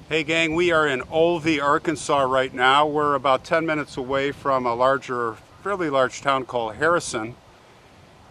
Hey gang, we are in Olvey, Arkansas right now. We're about 10 minutes away from a fairly large town called Harrison.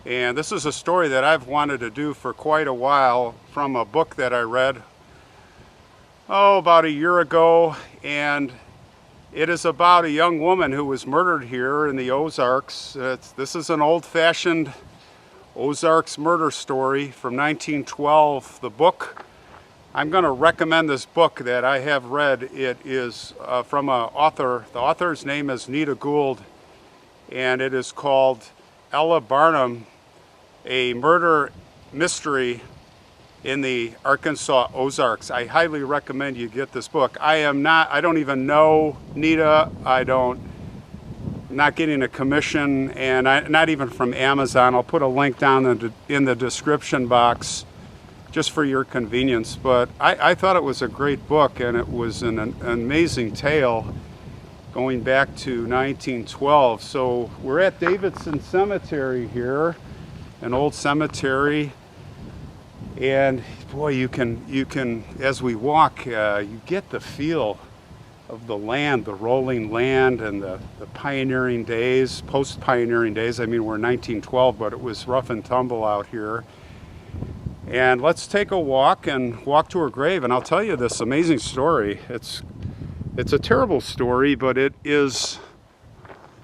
And this is a story that I've wanted to do for quite a while from a book that I read, about a year ago. And it is about a young woman who was murdered here in the Ozarks. This is an old-fashioned Ozarks murder story from 1912. The book, I'm going to recommend this book that I have read. It is from an author. The author's name is Nita Gould, and it is called Ella Barham, A Murder Mystery in the Arkansas Ozarks. I highly recommend you get this book. I don't even know Nita. I'm not getting a commission, and not even from Amazon. I'll put a link down in the description box just for your convenience. But I thought it was a great book, and it was an amazing tale going back to 1912. So we're at Davidson Cemetery here, an old cemetery, and boy, you can as we walk, you get the feel of the land, the rolling land, and the pioneering days, post-pioneering days. I mean, we're 1912, but it was rough and tumble out here. And let's take a walk to her grave, and I'll tell you this amazing story. It's a terrible story, but it is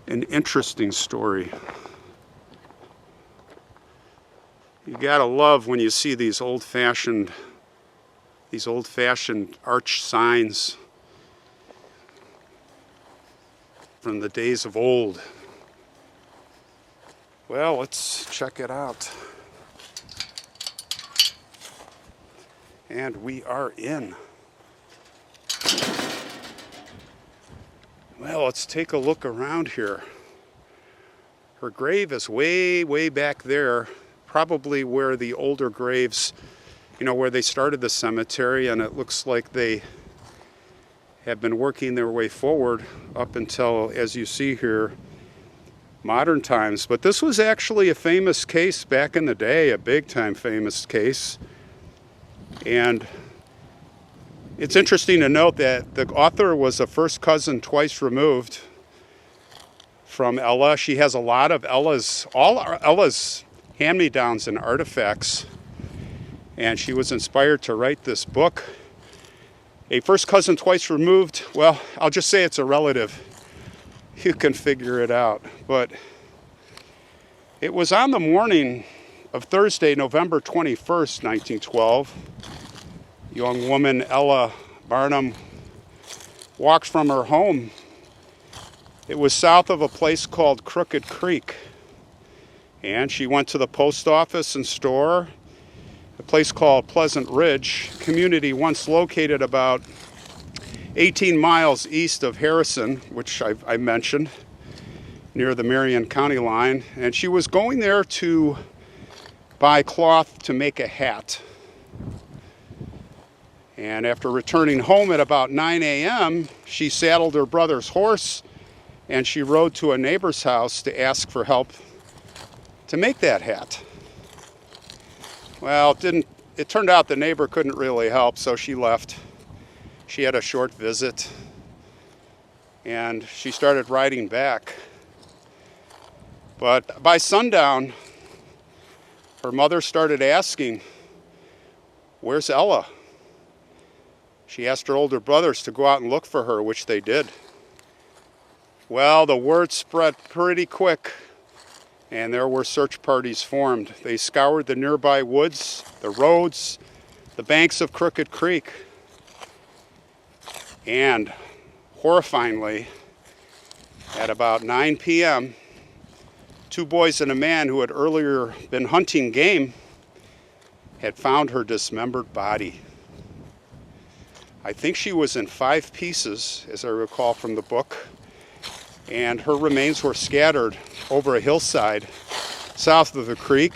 an interesting story. You gotta love when you see these old-fashioned arch signs from the days of old. Well, let's check it out. And we are in. Well, let's take a look around here. Her grave is way, way back there, probably where the older graves, where they started the cemetery, and it looks like they have been working their way forward up until, as you see here, modern times. But this was actually a famous case back in the day, a big-time famous case. And it's interesting to note that the author was a first cousin twice removed from Ella. She has a lot of all Ella's hand-me-downs and artifacts, and she was inspired to write this book. A first cousin twice removed, well, I'll just say it's a relative. You can figure it out. But it was on the morning of Thursday, November 21st, 1912. Young woman Ella Barham walked from her home. It was south of a place called Crooked Creek. And she went to the post office and store, a place called Pleasant Ridge, community once located about 18 miles east of Harrison, which I mentioned, near the Marion County line. And she was going there to buy cloth to make a hat. And after returning home at about 9 a.m., she saddled her brother's horse and she rode to a neighbor's house to ask for help to make that hat. Well, it turned out the neighbor couldn't really help, so she left. She had a short visit, and she started riding back. But by sundown, her mother started asking, "Where's Ella?" She asked her older brothers to go out and look for her, which they did. Well, the word spread pretty quick, and there were search parties formed. They scoured the nearby woods, the roads, the banks of Crooked Creek. And horrifyingly, at about 9 p.m., two boys and a man who had earlier been hunting game had found her dismembered body. I think she was in 5 pieces, as I recall from the book, and her remains were scattered over a hillside south of the creek,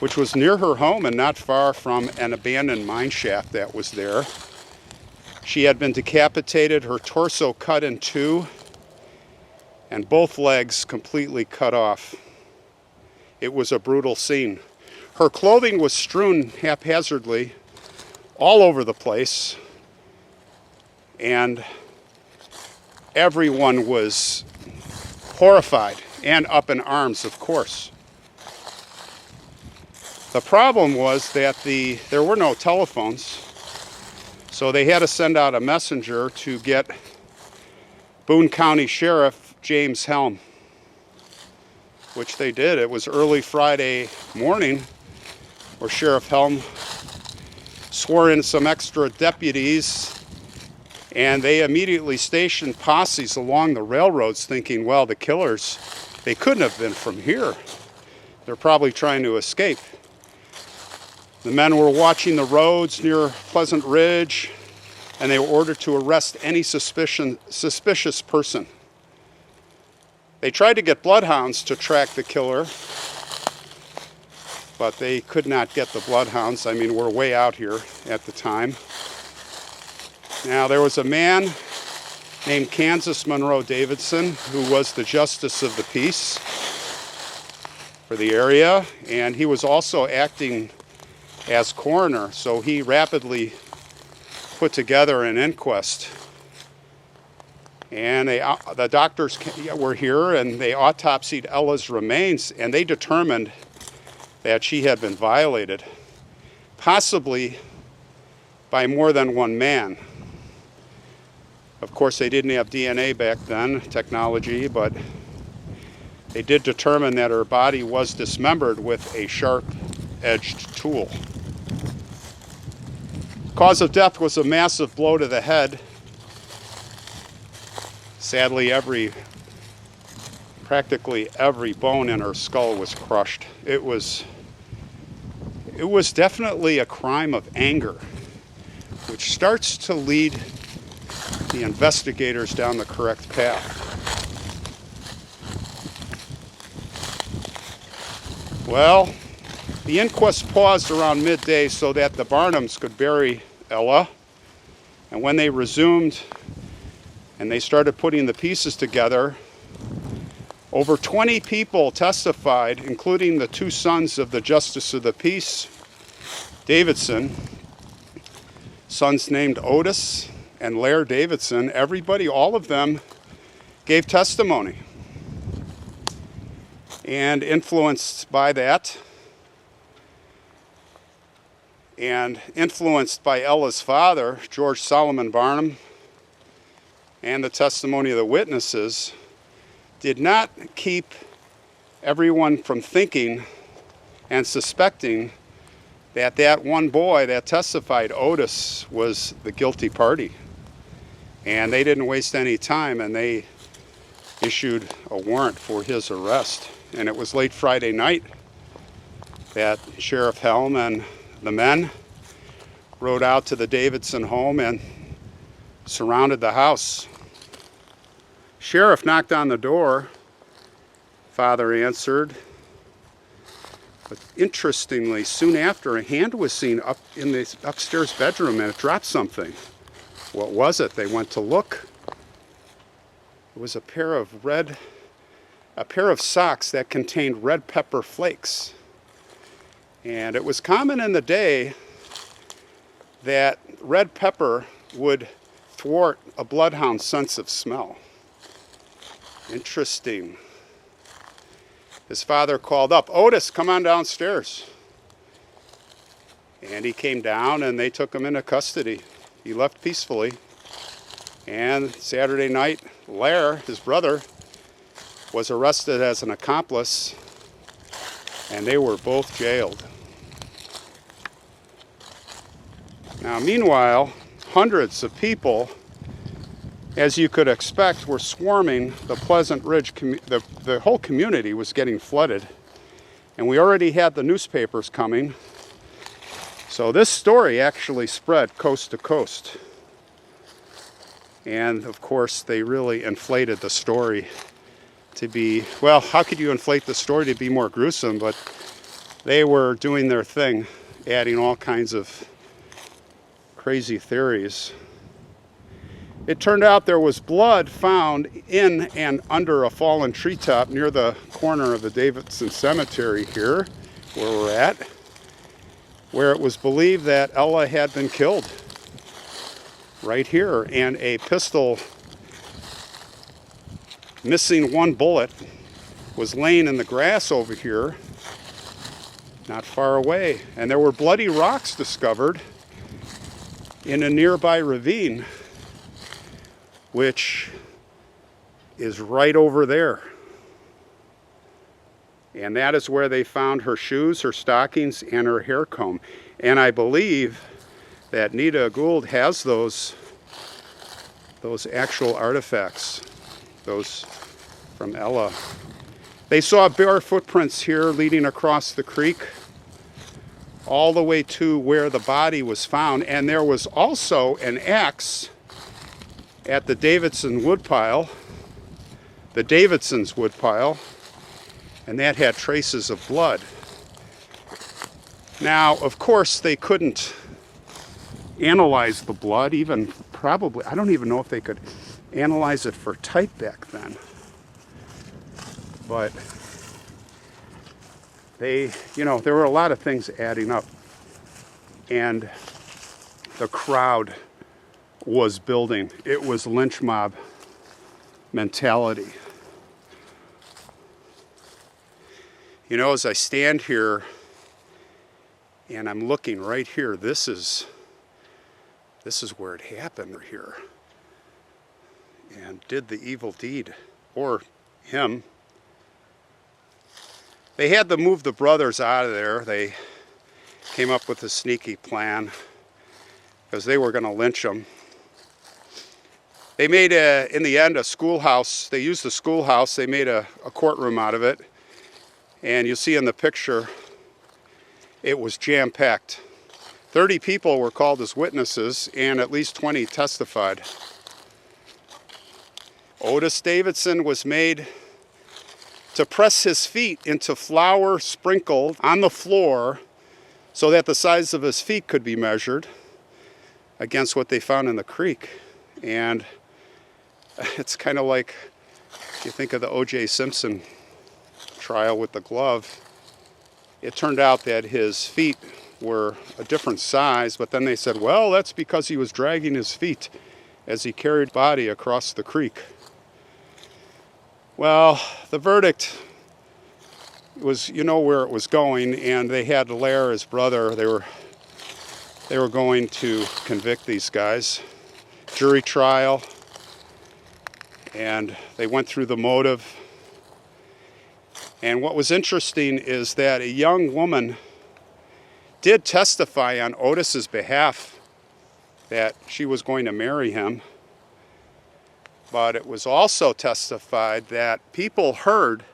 which was near her home and not far from an abandoned mine shaft that was there. She had been decapitated, her torso cut in two, and both legs completely cut off. It was a brutal scene. Her clothing was strewn haphazardly all over the place, and everyone was horrified and up in arms, of course. The problem was that there were no telephones, so they had to send out a messenger to get Boone County Sheriff James Helm, which they did. It was early Friday morning where Sheriff Helm swore in some extra deputies, and they immediately stationed posses along the railroads thinking, well, the killers, they couldn't have been from here. They're probably trying to escape. The men were watching the roads near Pleasant Ridge, and they were ordered to arrest any suspicious person. They tried to get bloodhounds to track the killer, but they could not get the bloodhounds. I mean, we're way out here at the time. Now, there was a man named Kansas Monroe Davidson who was the justice of the peace for the area, and he was also acting as coroner, so he rapidly put together an inquest. And the doctors were here, and they autopsied Ella's remains, and they determined that she had been violated, possibly by more than one man. Of course, they didn't have DNA back then, technology, but they did determine that her body was dismembered with a sharp-edged tool. Cause of death was a massive blow to the head. Sadly, practically every bone in her skull was crushed. It was definitely a crime of anger, which starts to lead the investigators down the correct path. Well, the inquest paused around midday so that the Barhams could bury Ella, and when they resumed and they started putting the pieces together, over 20 people testified, including the two sons of the Justice of the Peace, Davidson, sons named Otis and Laird Davidson. Everybody, all of them, gave testimony. And influenced by that, and influenced by Ella's father, George Solomon Barham, and the testimony of the witnesses, did not keep everyone from thinking and suspecting that that one boy that testified, Otis, was the guilty party. And they didn't waste any time, and they issued a warrant for his arrest. And it was late Friday night that Sheriff Helm and the men rode out to the Davidson home and surrounded the house. Sheriff knocked on the door. Father answered. But interestingly, soon after, a hand was seen up in the upstairs bedroom, and it dropped something. What was it? They went to look. It was a pair of socks that contained red pepper flakes. And it was common in the day that red pepper would thwart a bloodhound's sense of smell. Interesting. His father called up, "Otis, come on downstairs." And he came down, and they took him into custody. He left peacefully. And Saturday night, Laird, his brother, was arrested as an accomplice, and they were both jailed. Now, meanwhile, hundreds of people, as you could expect, were swarming the Pleasant Ridge. The whole community was getting flooded, and we already had the newspapers coming. So this story actually spread coast to coast. And of course, they really inflated the story to be, well, how could you inflate the story to be more gruesome? But they were doing their thing, adding all kinds of crazy theories. It turned out there was blood found in and under a fallen treetop near the corner of the Davidson Cemetery here, where we're at, where it was believed that Ella had been killed. right here, and a pistol missing one bullet was laying in the grass over here, not far away. And there were bloody rocks discovered in a nearby ravine, which is right over there. And that is where they found her shoes, her stockings, and her hair comb. And I believe that Nita Gould has those actual artifacts, those from Ella. They saw bare footprints here leading across the creek all the way to where the body was found. And there was also an axe at the Davidson woodpile, the Davidson's woodpile, and that had traces of blood. Now, of course, they couldn't analyze the blood, even probably, I don't even know if they could analyze it for type back then. But they, there were a lot of things adding up. And the crowd was building. It was lynch mob mentality. As I stand here and I'm looking right here, this is where it happened here. And did the evil deed, or him. They had to move the brothers out of there. They came up with a sneaky plan because they were going to lynch them. They made, in the end, a schoolhouse. They used the schoolhouse. They made a courtroom out of it. And you see in the picture, it was jam-packed. 30 people were called as witnesses, and at least 20 testified. Otis Davidson was made to press his feet into flour sprinkled on the floor so that the size of his feet could be measured against what they found in the creek. And it's kind of like, if you think of the O.J. Simpson trial with the glove, it turned out that his feet were a different size, but then they said, well, that's because he was dragging his feet as he carried the body across the creek. Well, the verdict was, where it was going, and they had Lair, his brother. They were going to convict these guys. Jury trial, and they went through the motive. And what was interesting is that a young woman did testify on Otis's behalf that she was going to marry him. But it was also testified that people heard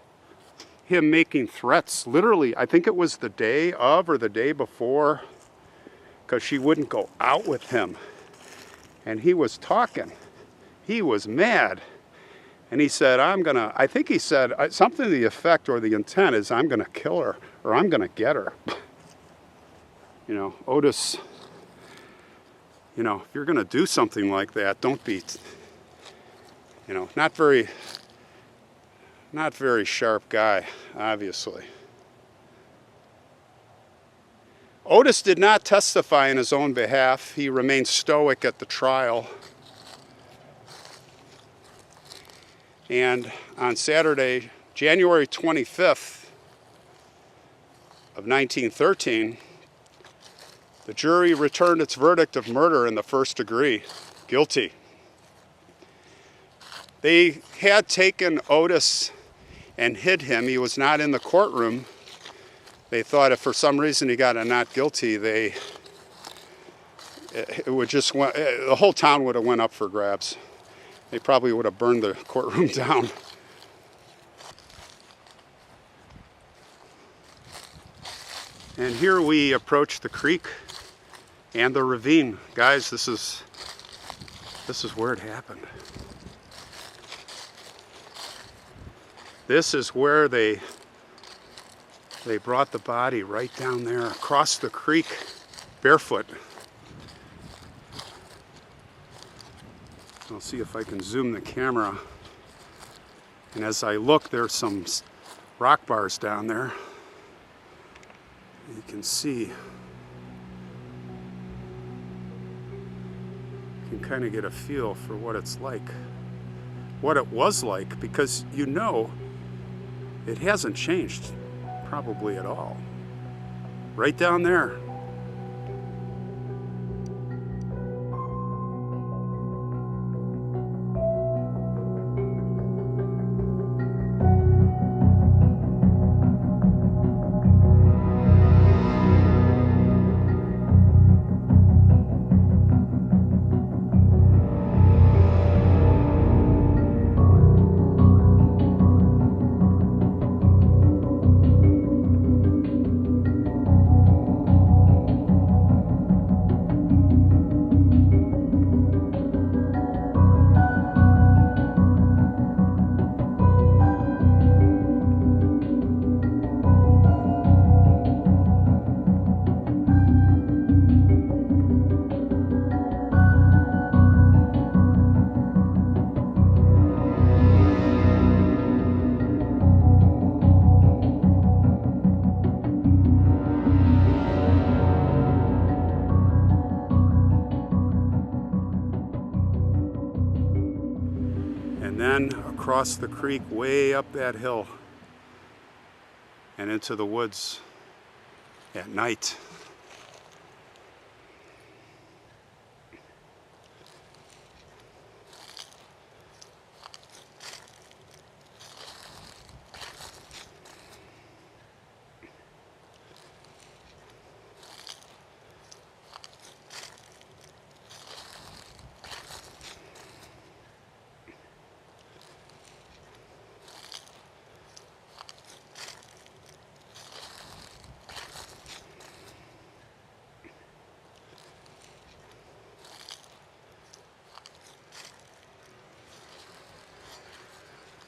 him making threats. Literally, I think it was the day of or the day before, because she wouldn't go out with him. And he was talking. He was mad. And he said, I think he said something to the effect or the intent is, I'm going to kill her, or I'm going to get her. Otis, if you're going to do something like that, don't be, not very sharp guy, obviously. Otis did not testify in his own behalf. He remained stoic at the trial. And on Saturday, January 25th of 1913, the jury returned its verdict of murder in the first degree, guilty. They had taken Otis and hid him. He was not in the courtroom. They thought if for some reason he got a not guilty, the whole town would have went up for grabs. They probably would have burned the courtroom down. And here we approach the creek and the ravine. Guys, this is where it happened. This is where they brought the body right down there across the creek, barefoot. I'll see if I can zoom the camera. And as I look, there's some rock bars down there. You can see. can kind of get a feel for what it's like, what it was like, because you know it hasn't changed probably at all. Right down there. And then across the creek, way up that hill and into the woods at night.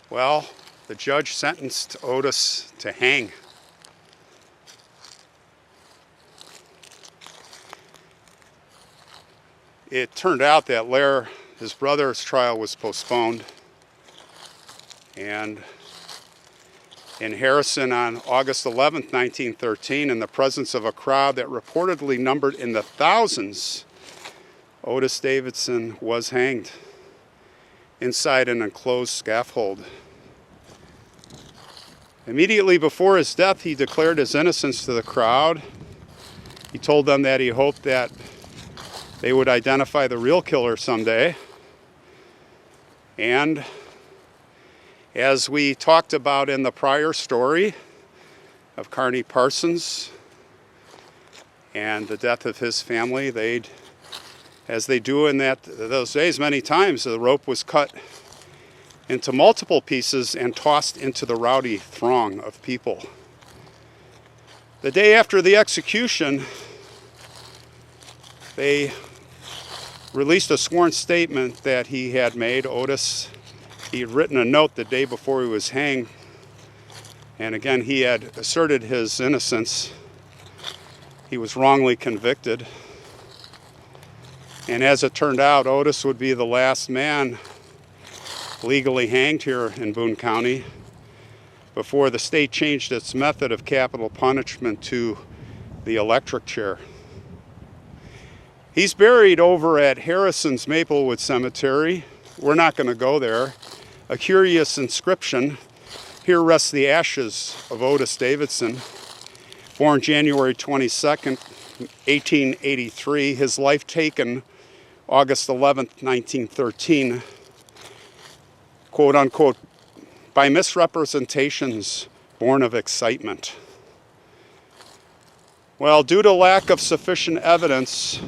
Well, the judge sentenced Otis to hang. It turned out that Lair, his brother's trial, was postponed. And in Harrison on August 11th, 1913, in the presence of a crowd that reportedly numbered in the thousands, Otis Davidson was hanged inside an enclosed scaffold. Immediately before his death, he declared his innocence to the crowd. He told them that he hoped that they would identify the real killer someday. And as we talked about in the prior story of Carney Parsons and the death of his family, as they do in those days many times, the rope was cut into multiple pieces and tossed into the rowdy throng of people. The day after the execution, they released a sworn statement that he had made. Otis, he had written a note the day before he was hanged, and again he had asserted his innocence. He was wrongly convicted. And as it turned out, Otis would be the last man legally hanged here in Boone County before the state changed its method of capital punishment to the electric chair. He's buried over at Harrison's Maplewood Cemetery. We're not going to go there. A curious inscription. Here rests the ashes of Otis Davidson, born January 22nd, 1883. His life taken August 11th, 1913, quote unquote, by misrepresentations born of excitement. Well, due to lack of sufficient evidence,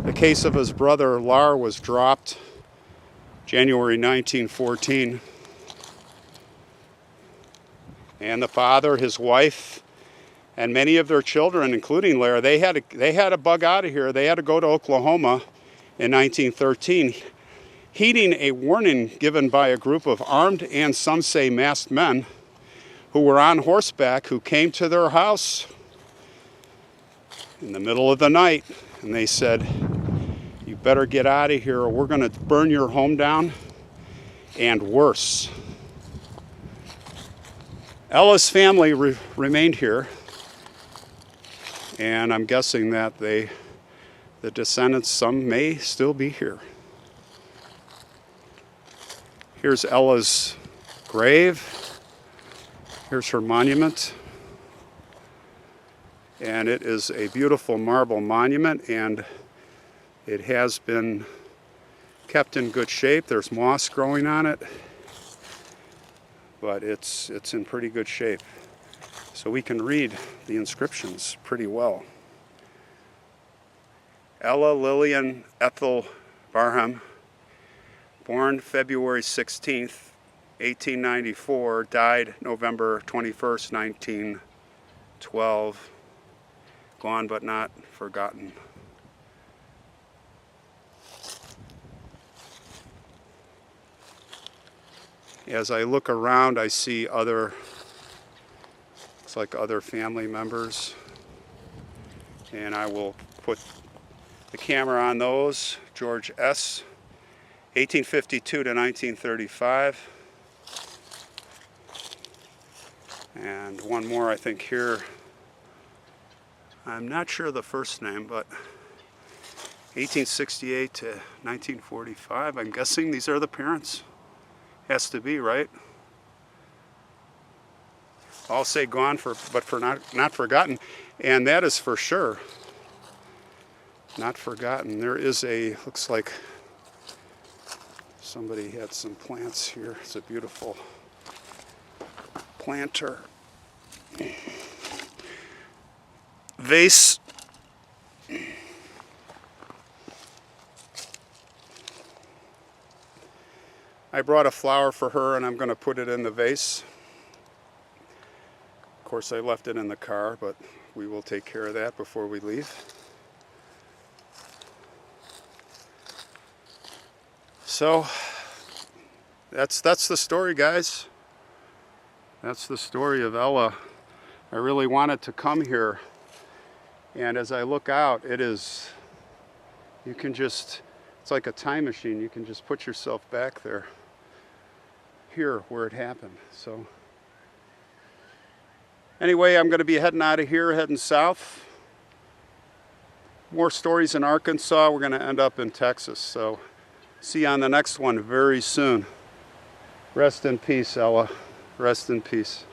the case of his brother Lar was dropped January 1914. And the father, his wife, and many of their children, including Lar, they had to bug out of here. They had to go to Oklahoma in 1913, heeding a warning given by a group of armed and some say masked men who were on horseback, who came to their house in the middle of the night, and they said, "You better get out of here or we're going to burn your home down, and worse." Ella's family remained here, and I'm guessing that they the descendants, some may still be here. Here's Ella's grave. Here's her monument. And it is a beautiful marble monument, and it has been kept in good shape. There's moss growing on it, but it's in pretty good shape. So we can read the inscriptions pretty well. Ella Lillian Ethel Barham, born February 16th, 1894, died November 21st, 1912, gone but not forgotten. As I look around, I see looks like other family members, and I will put the camera on those. George S., 1852 to 1935. And one more, I think, here. I'm not sure the first name, but 1868 to 1945. I'm guessing these are the parents. Has to be, right? I'll say gone but not forgotten, and that is for sure. Not forgotten. There is looks like somebody had some plants here. It's a beautiful planter. Vase. I brought a flower for her, and I'm going to put it in the vase. Of course, I left it in the car, but we will take care of that before we leave. So that's the story, guys. That's the story of Ella. I really wanted to come here, and as I look out, it's like a time machine. You can just put yourself back there, here where it happened. So anyway, I'm going to be heading out of here, heading south. More stories in Arkansas. We're going to end up in Texas. So see you on the next one very soon. Rest in peace, Ella. Rest in peace.